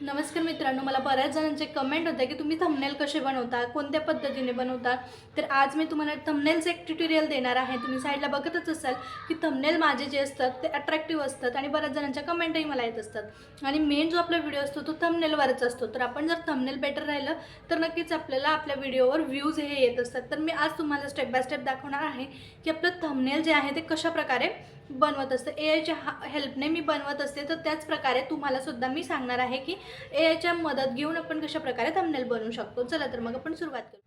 नमस्कार मित्रांनो, मला बऱ्याच जणांचे कमेंट होते की तुम्ही थंबनेल कसे बनवता, कोणत्या पद्धतीने बनवता. तर आज मी तुम्हाला थंबनेलचं एक ट्युटोरियल देणार आहे. तुम्ही साईडला बघतच असाल की थंबनेल माझे जे असतात ते अट्रॅक्टिव्ह असतात आणि बऱ्याच जणांच्या कमेंटही मला येत असतात आणि मेन जो आपला व्हिडिओ असतो तो थंबनेलवरच असतो. तर आपण जर थंबनेल बेटर राहिलं तर नक्कीच आपल्याला आपल्या व्हिडिओवर व्ह्यूज हे येत असतात. तर मी आज तुम्हाला स्टेप बाय स्टेप दाखवणार आहे की आपलं थंबनेल जे आहे ते कशाप्रकारे बनवत असतं. एआयच्या हेल्पने मी बनवत असते. तर त्याच प्रकारे तुम्हाला सुद्धा मी सांगणार आहे की एआयच्या मदत घेऊन आपण कशाप्रकारे थंबनेल बनवू शकतो. चला तर मग आपण सुरुवात करू.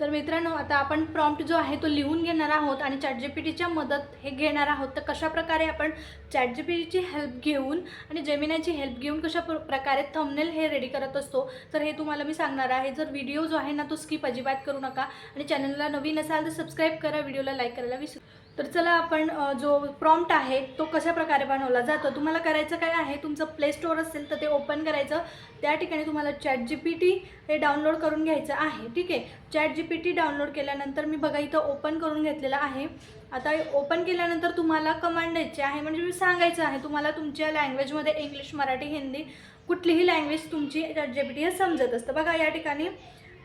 तर मित्रांनो, आता आपण प्रॉम्प्ट जो आहे तो लिहून घेणार आहोत आणि ChatGPTच्या मदत हे घेणार आहोत. तर कशाप्रकारे आपण ChatGPTची हेल्प घेऊन आणि जेमिनायची हेल्प घेऊन कशा प्रकारे थंबनेल हे रेडी करत असतो, तर हे तुम्हाला मी सांगणार आहे. जर व्हिडिओ जो आहे ना तो स्किप अजिबात करू नका आणि चॅनलला नवीन असाल तर सबस्क्राईब करा, व्हिडिओला लाईक करायला विसरू. तर चला आपण जो प्रॉम्प्ट आहे तो कशा प्रकारे बनवला जातो. तुम्हाला करायचं काय आहे, तुमचं प्ले स्टोअर असेल तर ते ओपन करायचं. त्या ठिकाणी तुम्हाला ChatGPT हे डाउनलोड करून घ्यायचं आहे. ठीक आहे, ChatGPT डाउनलोड केल्यानंतर मी बघा इथं ओपन करून घेतलेलं आहे. आता ओपन केल्यानंतर तुम्हाला कमांड द्यायची आहे, म्हणजे मी सांगायचं आहे तुम्हाला तुमच्या लँग्वेजमध्ये इंग्लिश, मराठी, हिंदी कुठलीही लँग्वेज तुमची ChatGPT हे समजत असतं. बघा या ठिकाणी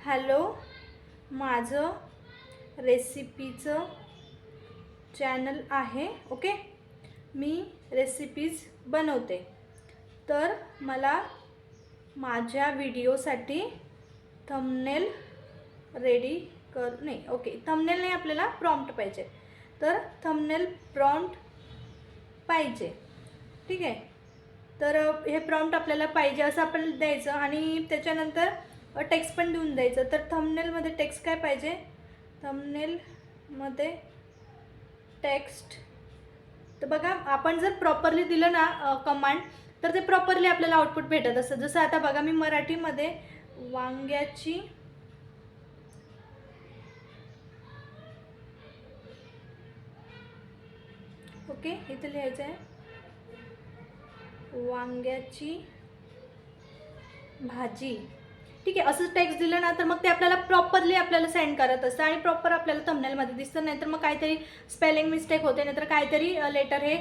हॅलो, माझं रेसिपीचं चॅनल आहे. ओके, मी रेसिपीज बनवते, तर मला माझ्या व्हिडिओसाठी थंबनेल रेडी नाही. ओके, थंबनेल नाही, आपल्याला प्रॉम्प्ट पाहिजे. तर थंबनेल प्रॉम्प्ट पाहिजे. ठीक आहे, तर हे प्रॉम्प्ट आपल्याला पाहिजे असं आपण द्यायचं आणि त्याच्यानंतर टेक्स्ट पण देऊन द्यायचं. तर थंबनेलमध्ये टेक्स्ट काय पाहिजे, थंबनेलमध्ये टेक्स्ट. तर बघा आपण जर प्रॉपरली दिलं ना कमांड तर ते प्रॉपरली आपल्याला आउटपुट भेटत असतं. जसं आता बघा मी मराठीमध्ये वांग्याची ओके इथे लिहायचं आहे वांग्याची भाजी. ठीक आहे, असं टेक्स्ट दिलं ना तर मग ते आपल्याला प्रॉपरली आपल्याला सेंड करत असतं आणि प्रॉपर आपल्याला थंबनेलमध्ये दिसतं. नाहीतर मग काहीतरी स्पेलिंग मिस्टेक होते, नाहीतर काहीतरी लेटर हे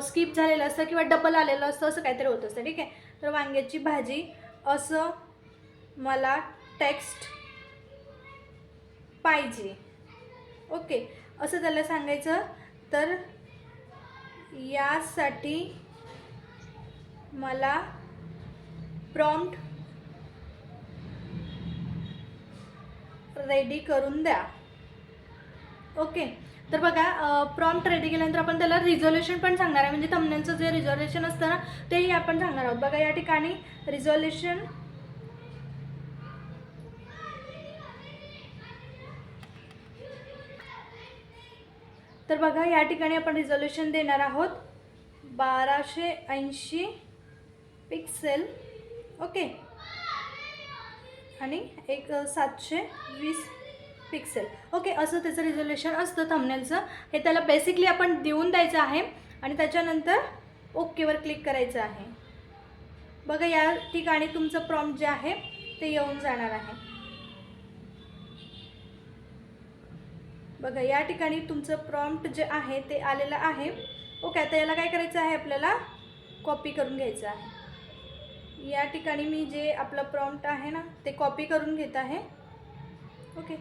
स्किप झालेलं असतं किंवा डबल आलेलं असतं, असं काहीतरी होत असतं. ठीक आहे, तर वांग्याची भाजी असं मला टेक्स्ट पाहिजे. ओके, असं त्याला सांगायचं. तर यासाठी मला प्रॉम्प्ट रेडी करून द्या. ओके, तर बघा प्रॉम्प्ट रेडी केल्यानंतर आपण त्याला रिझोल्युशन पण सांगणार आहे, म्हणजे थंबनेलचं जे रिझोल्युशन असतं ना तेही आपण सांगणार आहोत. बघा या ठिकाणी रिझोल्युशन तर बघा या ठिकाणी आपण रिझोल्युशन देणार आहोत 1280 पिक्सेल. ओके, आणि एक 720 पिक्सेल. ओके, असं त्याचं रिझोल्युशन असतं थंबनेलचं. हे त्याला बेसिकली आपण देऊन द्यायचं आहे आणि त्याच्यानंतर ओकेवर क्लिक करायचं आहे. बघा या ठिकाणी तुमचं प्रॉम्प्ट जे आहे ते येऊन जाणार आहे. बघा या ठिकाणी तुमचं प्रॉम्प्ट जे आहे ते आलेलं आहे. ओके, आता याला काय करायचं आहे, आपल्याला कॉपी करून घ्यायचं आहे. या ठिकाणी मी जे आपलं प्रॉम्प्ट आहे ना ते कॉपी करून घेत आहे. ओके,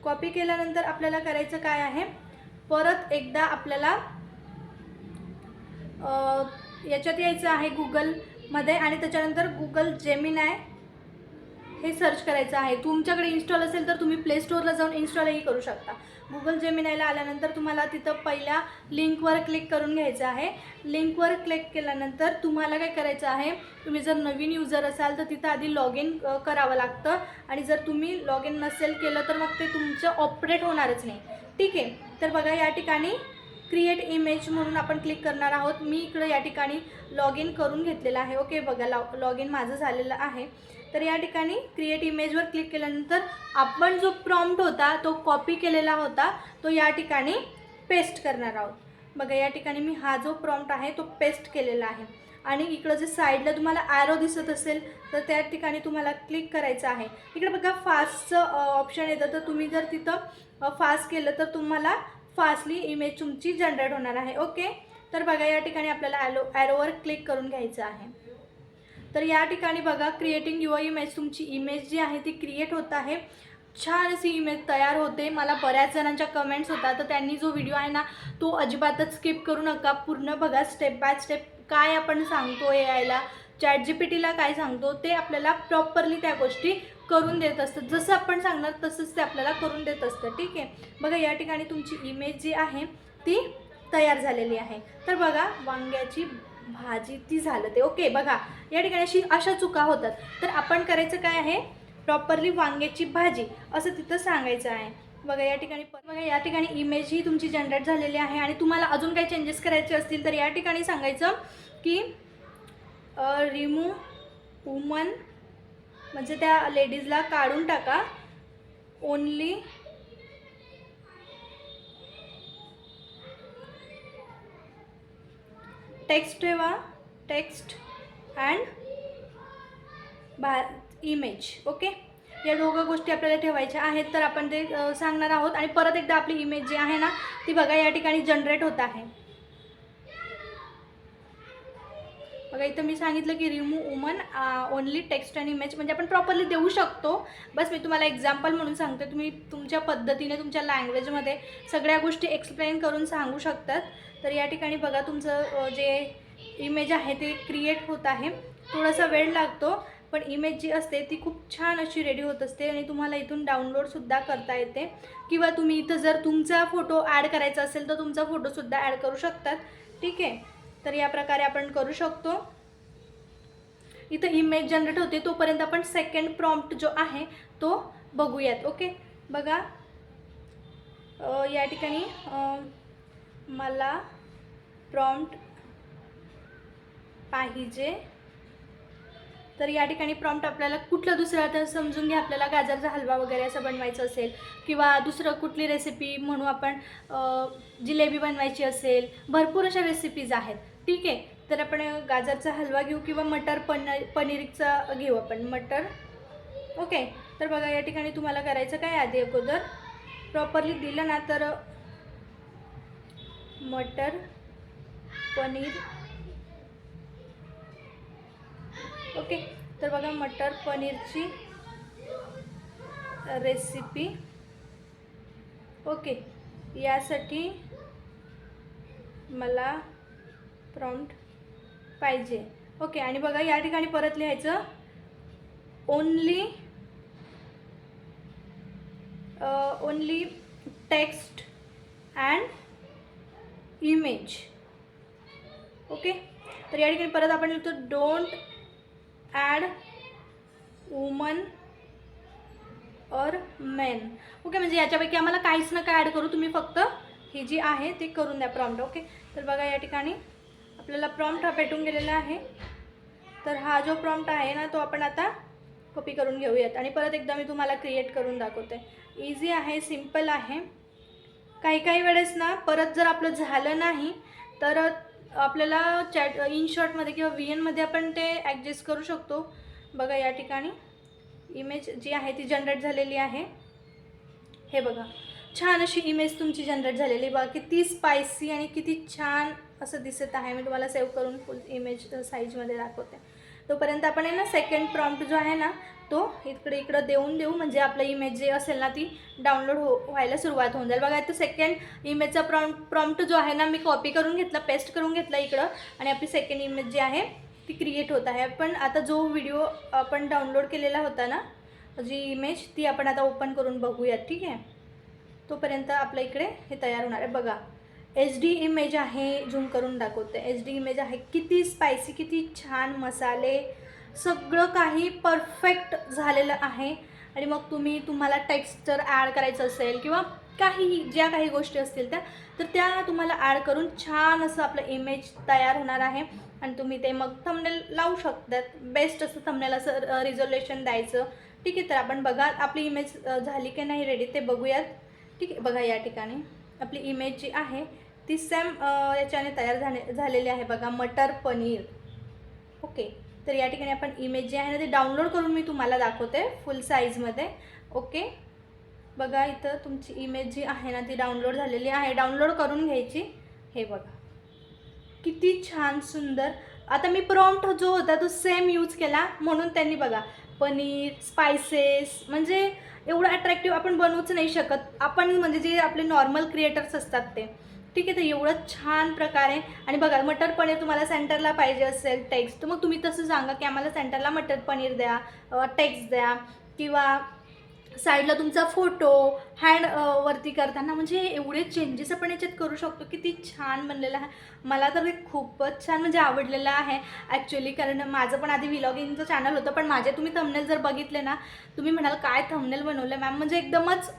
कॉपी केल्यानंतर आपल्याला करायचं काय आहे, परत एकदा आपल्याला याच्यात यायचं आहे गुगलमध्ये आणि त्याच्यानंतर गुगल जेमिनाय हे सर्च करायचं आहे. तुमच्याकडे इन्स्टॉल असेल तर तुम्ही प्ले स्टोअरला जाऊन इन्स्टॉलही करू शकता. गुगल जेमिनायला आल्यानंतर तुम्हाला तिथं पहिल्या लिंकवर क्लिक करून घ्यायचं आहे. लिंकवर क्लिक केल्यानंतर तुम्हाला काय करायचं आहे, तुम्ही जर नवीन यूजर असाल तर तिथं आधी लॉग इन करावं लागतं आणि जर तुम्ही लॉग इन नसेल केलं तर मग ते तुमचं ऑपरेट होणारच नाही. ठीक आहे, तर बघा या ठिकाणी क्रिएट इमेज म्हणून आपण क्लिक करणार आहोत. मी इकडं या ठिकाणी लॉग इन करून घेतलेलं आहे. ओके, बघा लॉग इन माझं झालेलं आहे. तर या ठिकाणी क्रिएट इमेजवर क्लिक केल्यानंतर आपण जो प्रॉम्प्ट होता तो कॉपी केलेला होता तो या ठिकाणी पेस्ट करणार आहोत. बघा या ठिकाणी मी हा जो प्रॉम्प्ट आहे तो पेस्ट केलेला आहे आणि इकडं जे साईडला तुम्हाला ॲरो दिसत असेल तर त्या ठिकाणी तुम्हाला क्लिक करायचं आहे. इकडे बघा फास्टचं ऑप्शन येतं, तर तुम्ही जर तिथं फास्ट केलं तर तुम्हाला फास्टली इमेज तुमची जनरेट होणार आहे. ओके, तर बघा या ठिकाणी आपल्याला ॲरोवर क्लिक करून घ्यायचं आहे. तर या ठिकाणी बघा क्रिएटिंग युअर इमेज, तुमची इमेज जी आहे ती क्रिएट होत आहे, छान अशी इमेज तयार होते. मला बऱ्याच जणांच्या कमेंट्स होता, तर त्यांनी जो व्हिडिओ आहे ना तो अजिबातच स्किप करू नका, पूर्ण बघा. स्टेप बाय स्टेप काय आपण सांगतो एआयला, ChatGPTला काय सांगतो ते आपल्याला प्रॉपरली त्या गोष्टी करून देत असतात. जसं आपण सांगणार तसंच ते आपल्याला करून देत असतं. ठीक आहे, बघा या ठिकाणी तुमची इमेज जी आहे ती तयार झालेली आहे. तर बघा वांग्याची भाजी ती झालं ते. ओके, बघा या ठिकाणी अशा चुका होतात. तर आपण करायचं काय आहे, प्रॉपरली वांग्याची भाजी असं तिथं सांगायचं आहे. बघा या ठिकाणी इमेज ही तुमची जनरेट झालेली आहे. आणि तुम्हाला अजून काही चेंजेस करायचे असतील तर या ठिकाणी सांगायचं की रिमूव्ह वुमन, म्हणजे त्या लेडीजला काढून टाका, ओनली टेक्स्ट ठेवा, टेक्स्ट अँड इमेज. ओके, या दोघं गोष्टी आपल्याला ठेवायच्या आहेत. तर आपण ते सांगणार आहोत. आणि परत एकदा आपली इमेज जी आहे ना ती बघा या ठिकाणी जनरेट होत आहे. बघा इथं मी सांगितलं की remove woman only text and image, म्हणजे आपण प्रॉपरली देऊ शकतो. बस मी तुम्हाला एक्झाम्पल म्हणून सांगते, तुम्ही तुमच्या पद्धतीने तुमच्या लँग्वेजमध्ये सगळ्या गोष्टी एक्सप्लेन करून सांगू शकतात. तर या ठिकाणी बघा तुमचं जे इमेज आहे ते क्रिएट होत आहे. थोडासा वेळ लागतो, पण इमेज जी असते ती खूप छान अशी रेडी होत असते. आणि तुम्हाला इथून डाउनलोडसुद्धा करता येते, किंवा तुम्ही इथं जर तुमचा फोटो ॲड करायचा असेल तर तुमचा फोटोसुद्धा ॲड करू शकतात. ठीक आहे, तर या प्रकारे आपण करू शकतो. इथं इमेज जनरेट होते, तोपर्यंत आपण सेकंड प्रॉम्प्ट जो आहे तो बघूयात. ओके, बघा या ठिकाणी मला प्रॉम्प्ट पाहिजे. तर या ठिकाणी प्रॉम्प्ट आपल्याला कुठलं दुसरं, आता समजून घ्या आपल्याला गाजरचा हलवा वगैरे असं बनवायचं असेल, किंवा दुसरं कुठली रेसिपी म्हणू आपण, जिलेबी बनवायची असेल, भरपूर अशा रेसिपीज आहेत. ठीक आहे, तर आपण गाजरचा हलवा घेऊ किंवा मटर पनीरचा घेऊ आपण, मटर. ओके, तर बघा या ठिकाणी तुम्हाला करायचं काय, आधी अगोदर प्रॉपरली दिलं ना तर मटर पनीर. ओके, तर बघा मटर पनीरची रेसिपी. ओके, यासाठी मला प्रॉम्प्ट पाहिजे. ओके, आणि बघा या ठिकाणी परत लिहायचं only text and image. Okay, तर या ठिकाणी परत आपण लिहितो डोंट ॲड वुमन और मेन. ओके, म्हणजे याच्यापैकी आम्हाला काहीच नका ॲड करू, तुम्ही फक्त ही जी आहे ती करून द्या प्रॉम्प्ट. ओके, तर बघा या ठिकाणी आपल्याला प्रॉम्प्ट हा भेटून गेलेला आहे. तर हा जो प्रॉम्प्ट आहे ना तो आपण आता कॉपी करून घेऊयात. आणि परत एकदा मी तुम्हाला क्रिएट करून दाखवते. इझी आहे, सिम्पल आहे. काही वेळेस ना परत जर आपलं झालं नाही तर आपल्याला InShotमध्ये किंवा VNमध्ये आपण ते ॲडजस्ट करू शकतो. बघा या ठिकाणी इमेज जी आहे ती जनरेट झालेली आहे. हे बघा छान अशी इमेज तुमची जनरेट झालेली. बघा किती स्पायसी आणि किती छान असं दिसत आहे. मी तुम्हाला सेव्ह करून फुल इमेज साईजमध्ये दाखवते. तोपर्यंत आपण आहे ना सेकंड प्रॉम्प्ट जो आहे ना तो इकडं देऊ, म्हणजे आपलं इमेज जे असेल ना ती डाउनलोड व्हायला सुरुवात होऊन जाईल. बघा इथं सेकंड इमेजचा प्रॉम्प्ट जो आहे ना मी कॉपी करून घेतला, पेस्ट करून घेतला इकडं, आणि आपली सेकंड इमेज जी आहे ती क्रिएट होत आहे. पण आता जो व्हिडिओ आपण डाउनलोड केलेला होता ना, जी इमेज ती आपण आता ओपन करून बघूयात. ठीक आहे, तोपर्यंत आपल्या इकडे हे तयार होणार आहे. बघा HD इमेज आहे, झूम करून दाखवते. HD इमेज आहे, किती स्पायसी, किती छान मसाले, सगळं काही परफेक्ट झालेलं आहे. आणि मग तुम्हाला टेक्स्ट जर ॲड करायचं असेल किंवा ज्या काही गोष्टी असतील तर त्या तुम्हाला ॲड करून छान असं आपलं इमेज तयार होणार आहे. आणि तुम्ही ते मग थंबनेल लावू शकतात. बेस्ट असं थंबनेल असं रिझोल्युशन द्यायचं. ठीक आहे, तर आपण बघा आपली इमेज झाली की नाही रेडी ते बघूयात. ठीक आहे, बघा या ठिकाणी आपली इमेज जी आहे ती सेम याच्याने तयार झालेली आहे. बघा मटर पनीर. ओके, तर या ठिकाणी आपण इमेज जी आहे ना ती डाउनलोड करून मी तुम्हाला दाखवते फुल साईजमध्ये. ओके, बघा इथं तुमची इमेज जी आहे ना ती डाउनलोड झालेली आहे. डाउनलोड करून घ्यायची. हे बघा किती छान सुंदर आता मी प्रॉम्प्ट जो होता तो सेम यूज केला, म्हणून त्यांनी बघा पनीर, स्पायसेस, म्हणजे एवढं अट्रॅक्टिव्ह आपण बनवूच नाही शकत आपण, म्हणजे जे आपले नॉर्मल क्रिएटर्स असतात ते, ठीक आहे. तर एवढं छान प्रकारे, आणि बघा मटर पनीर तुम्हाला सेंटरला पाहिजे असेल टेक्स्ट, तर मग तुम्ही तसं सांगा की आम्हाला सेंटरला मटर पनीर द्या, टेक्स्ट द्या, किंवा साईडला तुमचा फोटो हँड वरती करताना, म्हणजे एवढे चेंजेस आपण याच्यात करू शकतो. किती छान बनलेलं आहे. मला तर हे खूपच छान म्हणजे आवडलेलं आहे ॲक्च्युली, कारण माझं पण आधी व्लॉगिंगचं चॅनल होतं, पण माझे तुम्ही थंबनेल जर बघितले ना, तुम्ही म्हणाल काय थंबनेल बनवलं मॅम, म्हणजे एकदमच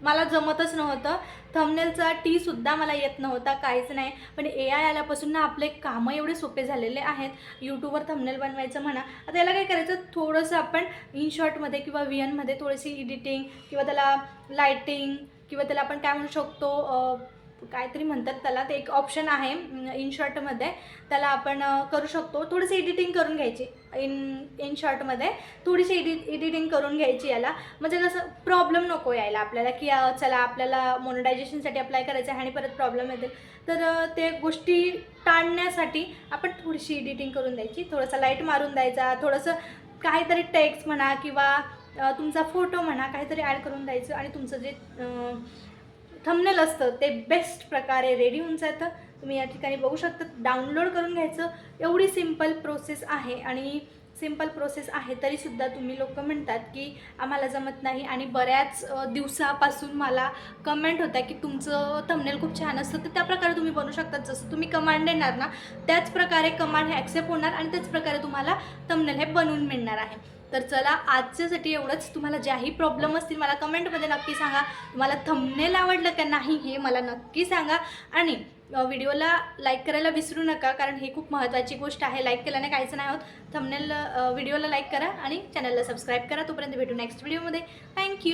मला जमतच नव्हतं. थंबनेलचा टीसुद्धा मला येत नव्हता, काहीच नाही. पण AI आल्यापासून ना आपले कामं एवढे सोपे झालेले आहेत. यूट्यूबवर थंबनेल बनवायचं म्हणा, आता याला काय करायचं, थोडंसं आपण InShotमध्ये किंवा VNमध्ये थोडीशी एडिटिंग, किंवा त्याला लाईटिंग, किंवा त्याला आपण काय म्हणू शकतो, काहीतरी म्हणतात त्याला, ते एक ऑप्शन आहे InShotमध्ये, त्याला आपण करू शकतो. थोडीशी एडिटिंग करून घ्यायची InShotमध्ये, थोडीशी एडिटिंग करून घ्यायची याला, म्हणजे कसं प्रॉब्लेम नको यायला आपल्याला, की चला आपल्याला मोनेटायझेशनसाठी अप्लाय करायचं आहे आणि परत प्रॉब्लेम येतील. तर ते गोष्टी टाळण्यासाठी आपण थोडीशी एडिटिंग करून द्यायची, थोडासा लाईट मारून द्यायचा, थोडंसं काहीतरी टेक्स्ट म्हणा, किंवा तुमचा फोटो म्हणा, काहीतरी ॲड करून द्यायचं, आणि तुमचं जे थंबनेल असतं ते बेस्ट प्रकारे रेडी होऊन जातं. तुम्ही या ठिकाणी बघू शकता, डाउनलोड करून घ्यायचं. एवढी सिंपल प्रोसेस आहे, आणि सिंपल प्रोसेस आहे तरीसुद्धा तुम्ही लोक म्हणतात की आम्हाला जमत नाही, आणि बऱ्याच दिवसापासून मला कमेंट होत्या की तुमचं थंबनेल खूप छान असतं. तर त्या प्रकारे तुम्ही बनवू शकतात. जसं तुम्ही कमांड देणार ना, त्याच प्रकारे कमांड हे ॲक्सेप्ट होणार, आणि त्याच प्रकारे तुम्हाला थंबनेल हे बनवून मिळणार आहे. तर चला, आजच्यासाठी एवढंच. तुम्हाला ज्याही प्रॉब्लेम असतील मला कमेंटमध्ये नक्की सांगा. तुम्हाला थंबनेल आवडलं का नाही हे मला नक्की सांगा, आणि व्हिडिओला लाईक करायला विसरू नका, कारण ही खूप महत्त्वाची गोष्ट आहे. लाईक केल्याने काहीच नाही होत. थंबनेल व्हिडिओला लाईक करा आणि चॅनलला सबस्क्राईब करा. तोपर्यंत भेटू नेक्स्ट व्हिडिओमध्ये. थँक्यू.